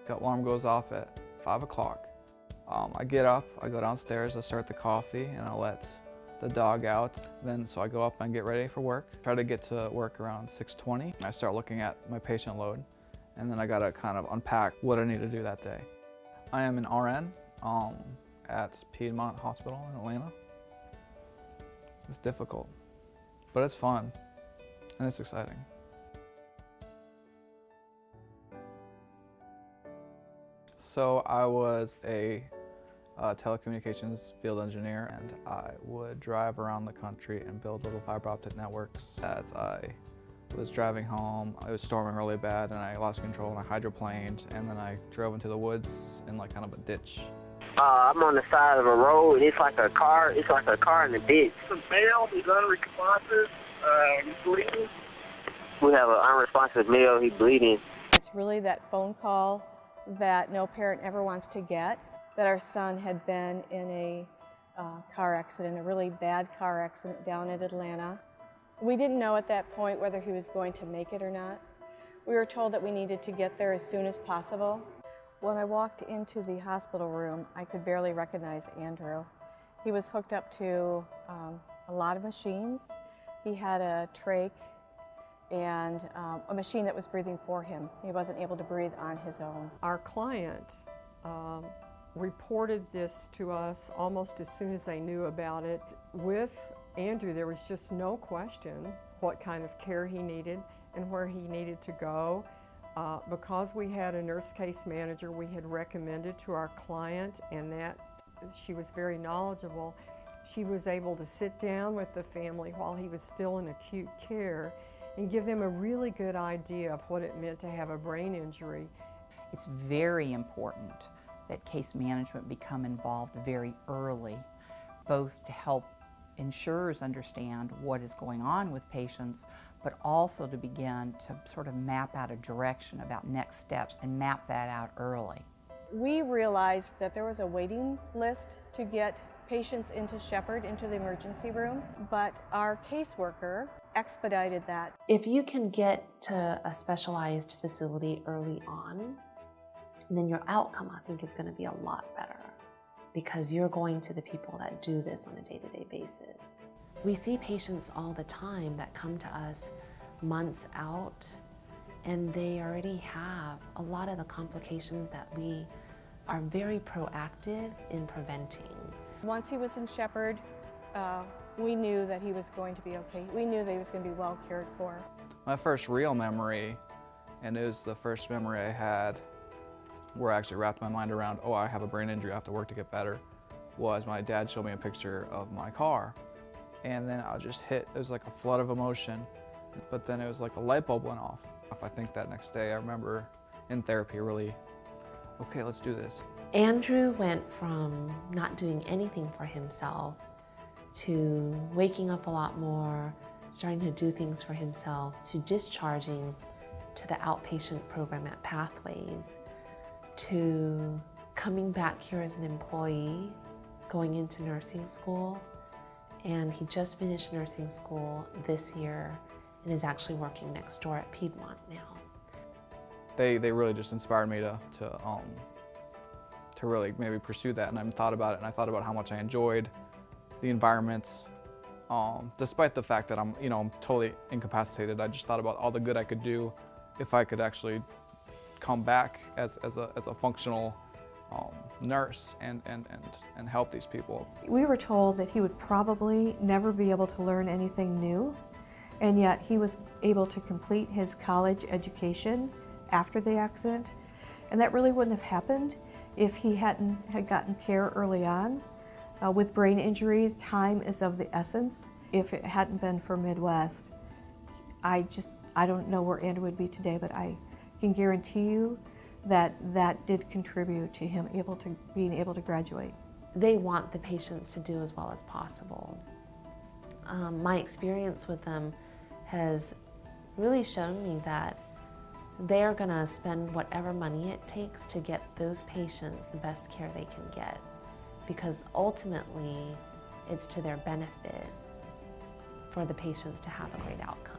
The alarm goes off at 5 o'clock. I get up, I go downstairs, I start the coffee, and I let the dog out. So I go up and get ready for work. Try to get to work around 6:20. I start looking at my patient load, and then I gotta kind of unpack what I need to do that day. I am an RN at Piedmont Hospital in Atlanta. It's difficult, but it's fun, and it's exciting. So I was a telecommunications field engineer, and I would drive around the country and build little fiber optic networks. As I was driving home, it was storming really bad, and I lost control and I hydroplaned, and then I drove into the woods in like kind of a ditch. I'm on the side of a road. It's like a car in the ditch. The male, he's unresponsive, he's bleeding. We have an unresponsive male, he's bleeding. It's really that phone call that no parent ever wants to get, that our son had been in a car accident, a really bad car accident down in Atlanta. We didn't know at that point whether he was going to make it or not. We were told that we needed to get there as soon as possible. When I walked into the hospital room, I could barely recognize Andrew. He was hooked up to a lot of machines. He had a trach and a machine that was breathing for him. He wasn't able to breathe on his own. Our client reported this to us almost as soon as they knew about it. With Andrew, there was just no question what kind of care he needed and where he needed to go. Because we had a nurse case manager we had recommended to our client, and that she was very knowledgeable, she was able to sit down with the family while he was still in acute care and give them a really good idea of what it meant to have a brain injury. It's very important that case management become involved very early, both to help insurers understand what is going on with patients, but also to begin to sort of map out a direction about next steps and map that out early. We realized that there was a waiting list to get patients into Shepherd, into the emergency room, but our caseworker expedited that. If you can get to a specialized facility early on, then your outcome, I think, is going to be a lot better, because you're going to the people that do this on a day-to-day basis. We see patients all the time that come to us months out, and they already have a lot of the complications that we are very proactive in preventing. Once he was in Shepherd, we knew that he was going to be okay. We knew that he was going to be well cared for. My first real memory, and it was the first memory I had where I actually wrapped my mind around, oh, I have a brain injury, I have to work to get better, was my dad showed me a picture of my car. And then I was just hit. It was like a flood of emotion, but then it was like a light bulb went off. I think that next day I remember in therapy really, okay, let's do this. Andrew went from not doing anything for himself to waking up a lot more, starting to do things for himself, to discharging to the outpatient program at Pathways, to coming back here as an employee, going into nursing school. And he just finished nursing school this year and is actually working next door at Piedmont now. They really just inspired me to really maybe pursue that, and I thought about it, and I thought about how much I enjoyed the environments. Despite the fact that I'm totally incapacitated, I just thought about all the good I could do if I could actually come back as a functional nurse and help these people. We were told that he would probably never be able to learn anything new, and yet he was able to complete his college education after the accident, and that really wouldn't have happened if he had gotten care early on. With brain injury, time is of the essence. If it hadn't been for Midwest, I don't know where Andrew would be today, but I can guarantee you that did contribute to him being able to graduate. They want the patients to do as well as possible. My experience with them has really shown me that they are going to spend whatever money it takes to get those patients the best care they can get, because ultimately it's to their benefit for the patients to have a great outcome.